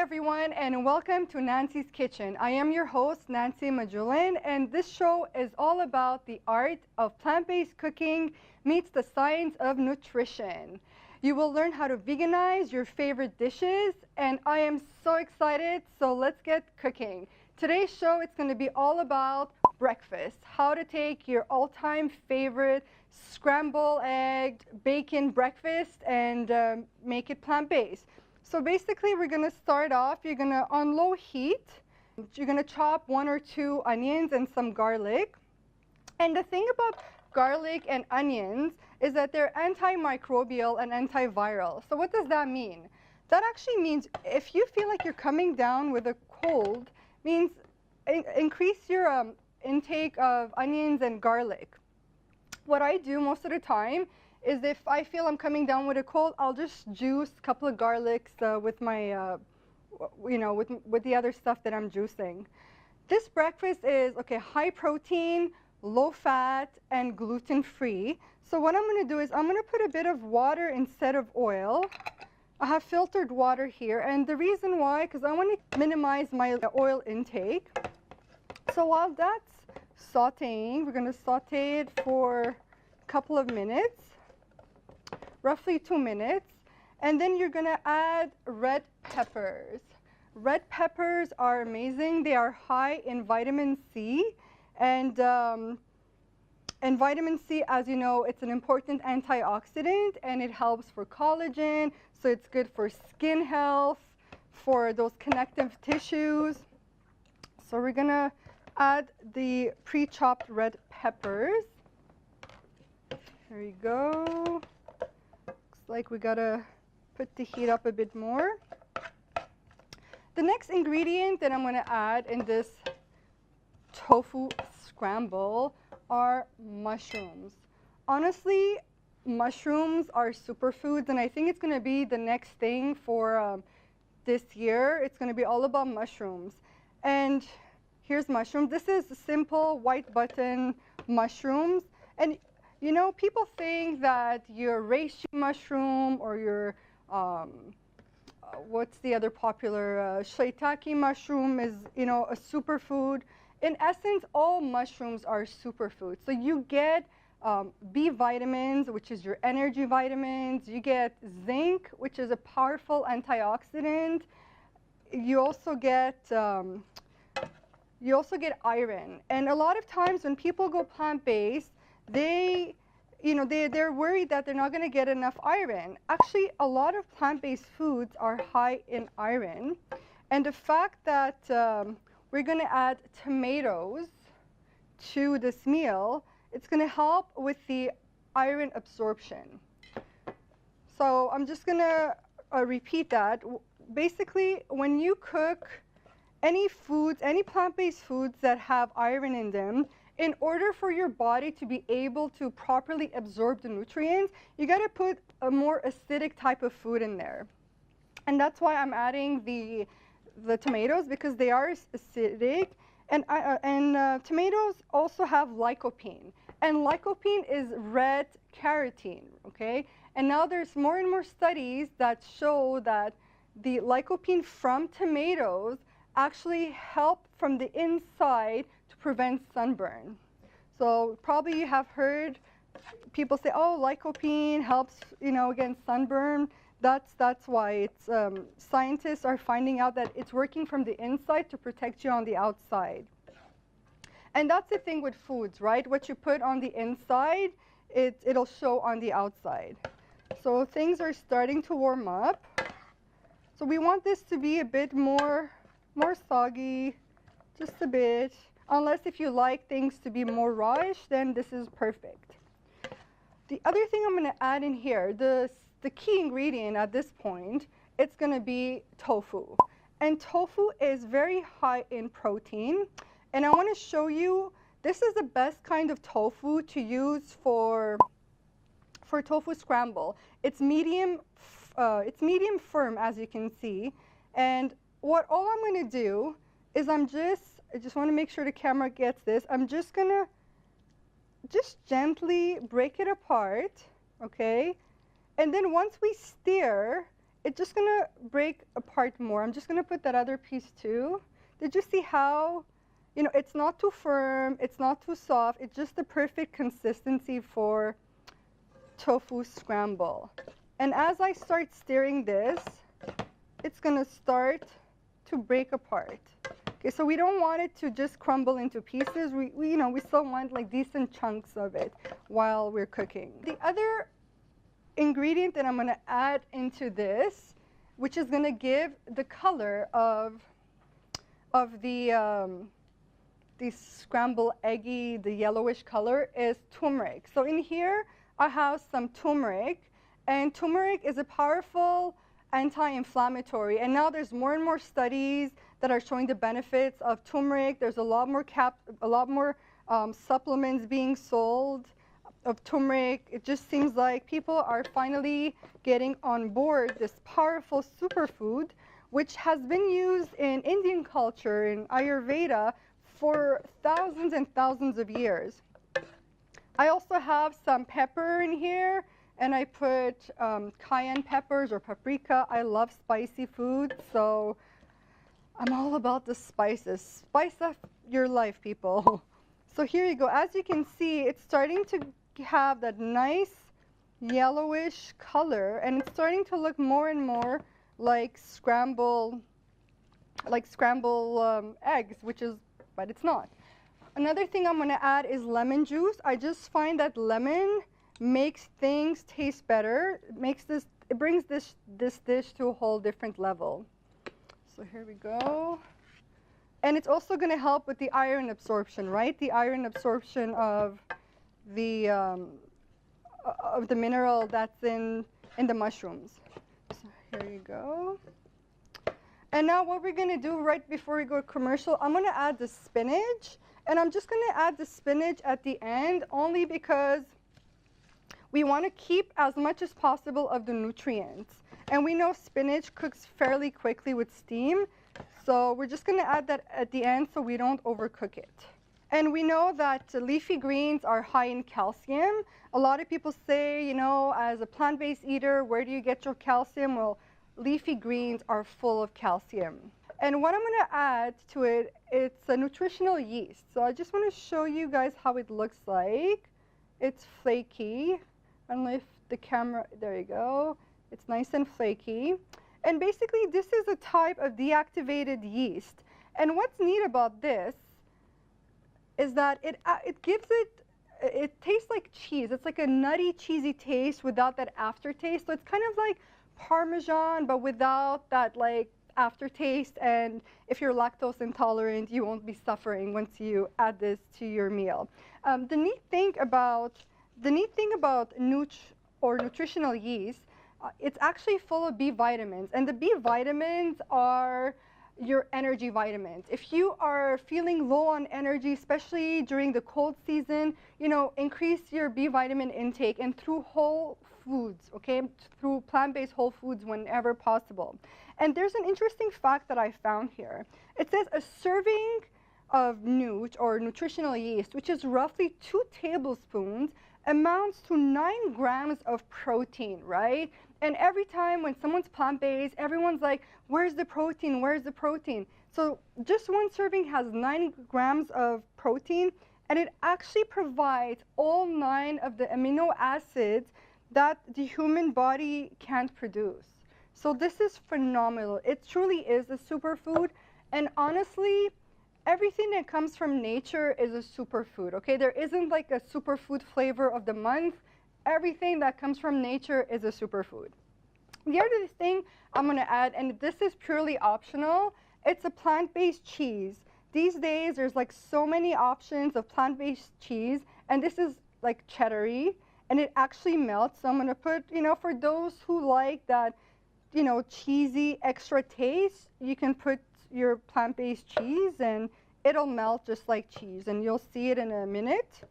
everyone, and welcome to Nancy's Kitchen. I am your host, Nancy Majulan, and this show is all about the art of plant-based cooking meets the science of nutrition. You will learn how to veganize your favorite dishes, and I am so excited, so let's get cooking. Today's show is going to be all about breakfast, how to take your all-time favorite scrambled egg bacon breakfast and make it plant-based. So basically, we're going to start off, you're going to, on low heat, you're going to chop 1 or 2 onions and some garlic. And the thing about garlic and onions is that they're antimicrobial and antiviral. So what does that mean? That actually means if you feel like you're coming down with a cold, means increase your intake of onions and garlic. What I do most of the time is if I feel I'm coming down with a cold, I'll just juice a couple of garlics with my, with the other stuff that I'm juicing. This breakfast is, okay, high protein, low fat, and gluten-free. So what I'm going to do is I'm going to put a bit of water instead of oil. I have filtered water here, and the reason why, because I want to minimize my oil intake. So while that's sauteing, we're going to saute it for a couple of minutes. Roughly 2 minutes, and then you're going to add red peppers. Red peppers are amazing. They are high in vitamin C, and vitamin C, as you know, it's an important antioxidant, and it helps for collagen, so it's good for skin health, for those connective tissues. So we're going to add the pre-chopped red peppers. There you go. Like we gotta put the heat up a bit more. The next ingredient that I'm gonna add in this tofu scramble are mushrooms. Honestly, mushrooms are superfoods, and I think it's gonna be the next thing for this year. It's gonna be all about mushrooms. And here's mushrooms. This is simple white button mushrooms, and you know, people think that your reishi mushroom or your, what's the other popular, shiitake mushroom is, you know, a superfood. In essence, all mushrooms are superfoods. So you get B vitamins, which is your energy vitamins. You get zinc, which is a powerful antioxidant. You also get iron. And a lot of times when people go plant-based, they're worried that they're not going to get enough iron. Actually, a lot of plant-based foods are high in iron. And the fact that we're going to add tomatoes to this meal, it's going to help with the iron absorption. So I'm just going to repeat that. Basically, when you cook any foods, any plant-based foods that have iron in them, in order for your body to be able to properly absorb the nutrients, you got to put a more acidic type of food in there. And that's why I'm adding the tomatoes, because they are acidic. And tomatoes also have lycopene. And lycopene is red carotene, okay? And now there's more and more studies that show that the lycopene from tomatoes actually help from the inside to prevent sunburn. So probably you have heard people say, oh, lycopene helps, you know, against sunburn. That's why it's, scientists are finding out that it's working from the inside to protect you on the outside. And that's the thing with foods, right? What you put on the inside, it'll show on the outside. So things are starting to warm up. So we want this to be a bit more soggy, just a bit. Unless if you like things to be more rawish, then this is perfect. The other thing I'm going to add in here, the key ingredient at this point, it's going to be tofu. And tofu is very high in protein. And I want to show you, this is the best kind of tofu to use for tofu scramble. It's medium firm, as you can see. And all I'm going to do is I just want to make sure the camera gets this. I'm just going to gently break it apart, okay? And then once we stir, it's just gonna break apart more. I'm just gonna put that other piece too. Did you see how, it's not too firm, it's not too soft, it's just the perfect consistency for tofu scramble. And as I start stirring this, it's gonna start to break apart. Okay, so we don't want it to just crumble into pieces. We still want like decent chunks of it while we're cooking. The other ingredient that I'm gonna add into this, which is gonna give the color of the scrambled eggy, the yellowish color, is turmeric. So in here, I have some turmeric, and turmeric is a powerful anti-inflammatory. And now there's more and more studies that are showing the benefits of turmeric. There's a lot more supplements being sold of turmeric. It just seems like people are finally getting on board this powerful superfood, which has been used in Indian culture, in Ayurveda, for thousands and thousands of years. I also have some pepper in here, and I put cayenne peppers or paprika. I love spicy food, so I'm all about the spices. Spice up your life, people. So here you go. As you can see, it's starting to have that nice yellowish color, and it's starting to look more and more like scrambled eggs, but it's not. Another thing I'm going to add is lemon juice. I just find that lemon makes things taste better. It brings this dish to a whole different level. So here we go. And it's also going to help with the iron absorption, right? The iron absorption of the mineral that's in the mushrooms. So here you go. And now what we're going to do right before we go commercial, I'm going to add the spinach. And I'm just going to add the spinach at the end only because we want to keep as much as possible of the nutrients. And we know spinach cooks fairly quickly with steam. So we're just going to add that at the end so we don't overcook it. And we know that leafy greens are high in calcium. A lot of people say, as a plant-based eater, where do you get your calcium? Well, leafy greens are full of calcium. And what I'm going to add to it, it's a nutritional yeast. So I just want to show you guys how it looks like. It's flaky. I don't know if the camera, there you go. It's nice and flaky. And basically, this is a type of deactivated yeast. And what's neat about this is that it tastes like cheese. It's like a nutty, cheesy taste without that aftertaste. So it's kind of like Parmesan, but without that aftertaste. And if you're lactose intolerant, you won't be suffering once you add this to your meal. The neat thing about nutritional yeast, it's actually full of B vitamins, and the B vitamins are your energy vitamins. If you are feeling low on energy, especially during the cold season, increase your B vitamin intake, and through whole foods, okay, through plant-based whole foods whenever possible. And there's an interesting fact that I found here. It says a serving of nut or nutritional yeast, which is roughly 2 tablespoons, amounts to 9 grams of protein, right? And every time when someone's plant-based, everyone's like, where's the protein? Where's the protein? So just one serving has 9 grams of protein, and it actually provides all 9 of the amino acids that the human body can't produce. So this is phenomenal. It truly is a superfood. And honestly, everything that comes from nature is a superfood, okay? There isn't like a superfood flavor of the month. Everything that comes from nature is a superfood. The other thing I'm going to add, and this is purely optional, it's a plant-based cheese. These days, there's like so many options of plant-based cheese, and this is like cheddar-y, and it actually melts. So I'm going to put, for those who like that, cheesy extra taste, you can put your plant-based cheese, and it'll melt just like cheese, and you'll see it in a minute.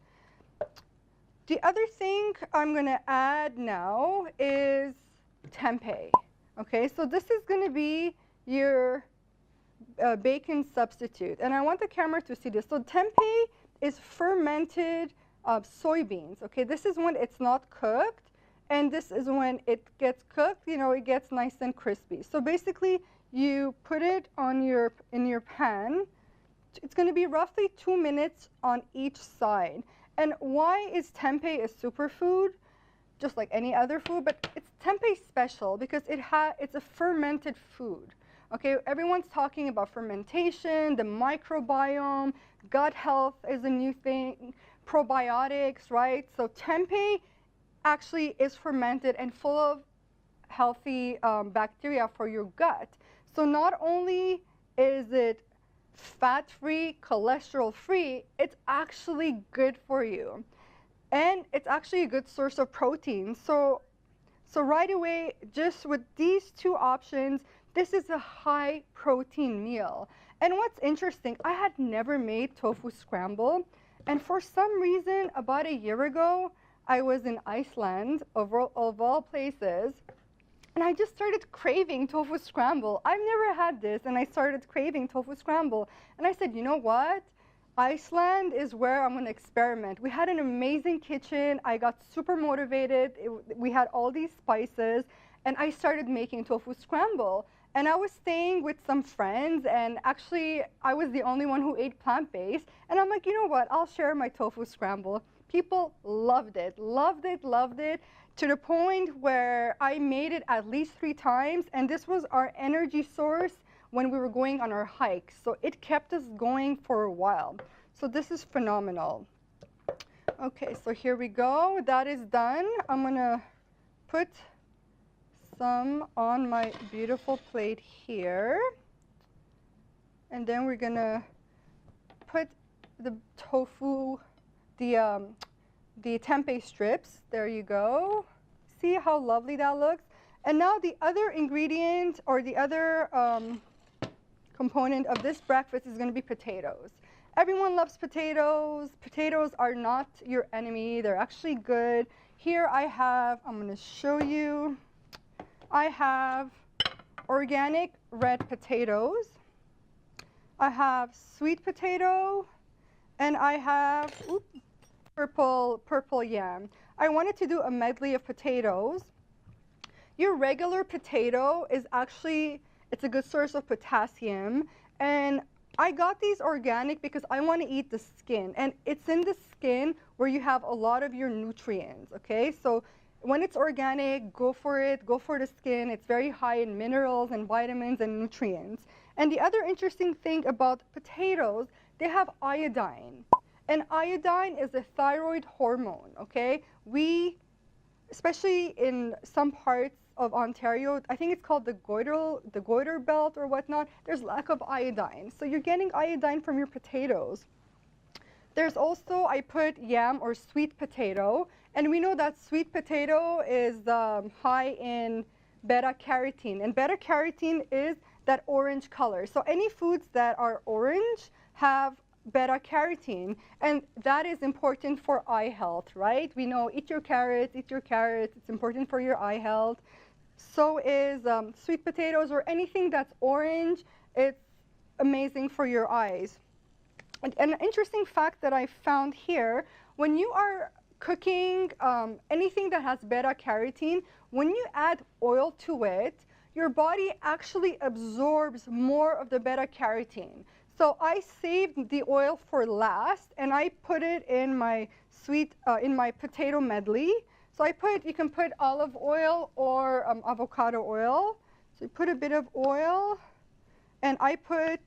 The other thing I'm going to add now is tempeh. Okay, so this is going to be your bacon substitute, and I want the camera to see this. So tempeh is fermented soybeans. Okay, this is when it's not cooked. and this is when it gets cooked, you know, it gets nice and crispy. So basically, you put it on in your pan. It's going to be roughly 2 minutes on each side. And why is tempeh a superfood? Just like any other food, but it's tempeh special because it's a fermented food. Okay, everyone's talking about fermentation, the microbiome, gut health is a new thing, probiotics, right? So tempeh actually is fermented and full of healthy bacteria for your gut. So not only is it fat-free, cholesterol-free, it's actually good for you. And it's actually a good source of protein. So right away, just with these two options, this is a high protein meal. And what's interesting, I had never made tofu scramble. And for some reason, about a year ago, I was in Iceland, of all places, and I just started craving tofu scramble. I've never had this, and I started craving tofu scramble. And I said, you know what? Iceland is where I'm going to experiment. We had an amazing kitchen. I got super motivated. We had all these spices, and I started making tofu scramble. And I was staying with some friends, and actually, I was the only one who ate plant-based. And I'm like, you know what? I'll share my tofu scramble. People loved it, loved it, loved it, to the point where I made it at least 3 times, and this was our energy source when we were going on our hikes. So it kept us going for a while. So this is phenomenal. Okay, so here we go. That is done. I'm going to put some on my beautiful plate here. And then we're going to put the tofu, the tempeh strips. There you go. See how lovely that looks? And now the other ingredient, or the other component of this breakfast, is going to be potatoes. Everyone loves potatoes. Potatoes are not your enemy. They're actually good. Here I have, I'm going to show you, I have organic red potatoes. I have sweet potato, and I have purple yam. I wanted to do a medley of potatoes. Your regular potato is actually, it's a good source of potassium, and I got these organic because I want to eat the skin, and it's in the skin where you have a lot of your nutrients, okay? So when it's organic, go for it, go for the skin. It's very high in minerals and vitamins and nutrients. And the other interesting thing about potatoes, they have iodine. And iodine is a thyroid hormone, okay? We, especially in some parts of Ontario, I think it's called the goiter belt or whatnot, there's lack of iodine. So you're getting iodine from your potatoes. There's also, I put yam or sweet potato, and we know that sweet potato is high in beta-carotene, and beta-carotene is that orange color. So any foods that are orange have beta-carotene, and that is important for eye health, right? We know eat your carrots, it's important for your eye health. So is sweet potatoes or anything that's orange, it's amazing for your eyes. And an interesting fact that I found here, when you are cooking anything that has beta-carotene, when you add oil to it, your body actually absorbs more of the beta-carotene. So I saved the oil for last, and I put it in my in my potato medley. So you can put olive oil or avocado oil. So you put a bit of oil, and I put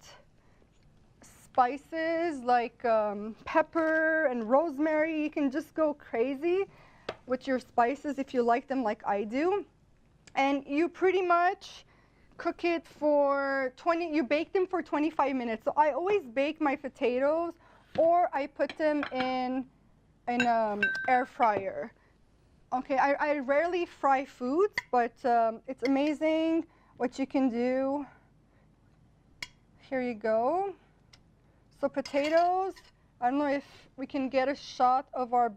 spices like pepper and rosemary. You can just go crazy with your spices if you like them like I do. And you pretty much cook it for you bake them for 25 minutes. So I always bake my potatoes, or I put them in an air fryer. Okay, I rarely fry foods, but it's amazing what you can do. Here you go. So potatoes, I don't know if we can get a shot of our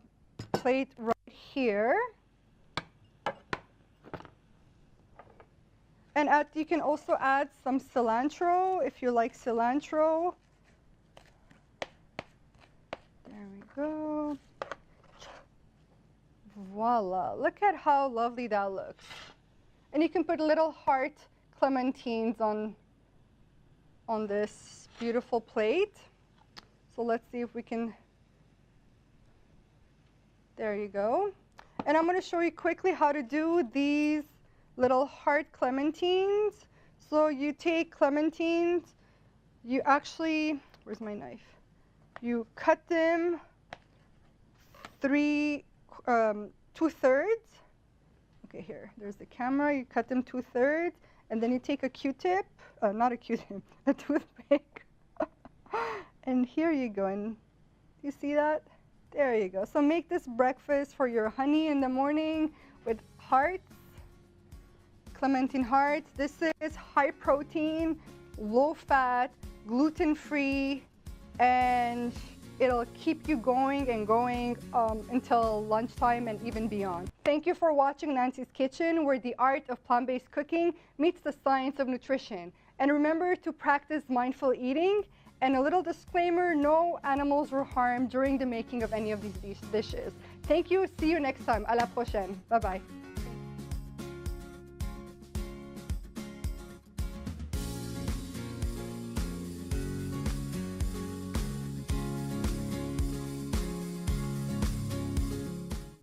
plate right here. And you can also add some cilantro if you like cilantro. There we go. Voila, look at how lovely that looks. And you can put little heart clementines on this beautiful plate. So let's see if we can, there you go. And I'm going to show you quickly how to do these little heart clementines. So you take clementines, you actually, where's my knife? You cut them 2/3. Okay, here, there's the camera. You cut them 2/3, and then you take a Q-tip, not a Q-tip, a toothpick. And here you go, and you see that? There you go. So make this breakfast for your honey in the morning with hearts, clementine hearts. This is high protein, low fat, gluten-free, and it'll keep you going and going until lunchtime and even beyond. Thank you for watching Nancy's Kitchen, where the art of plant-based cooking meets the science of nutrition. And remember to practice mindful eating. And a little disclaimer, no animals were harmed during the making of any of these dishes. Thank you. See you next time. À la prochaine. Bye-bye.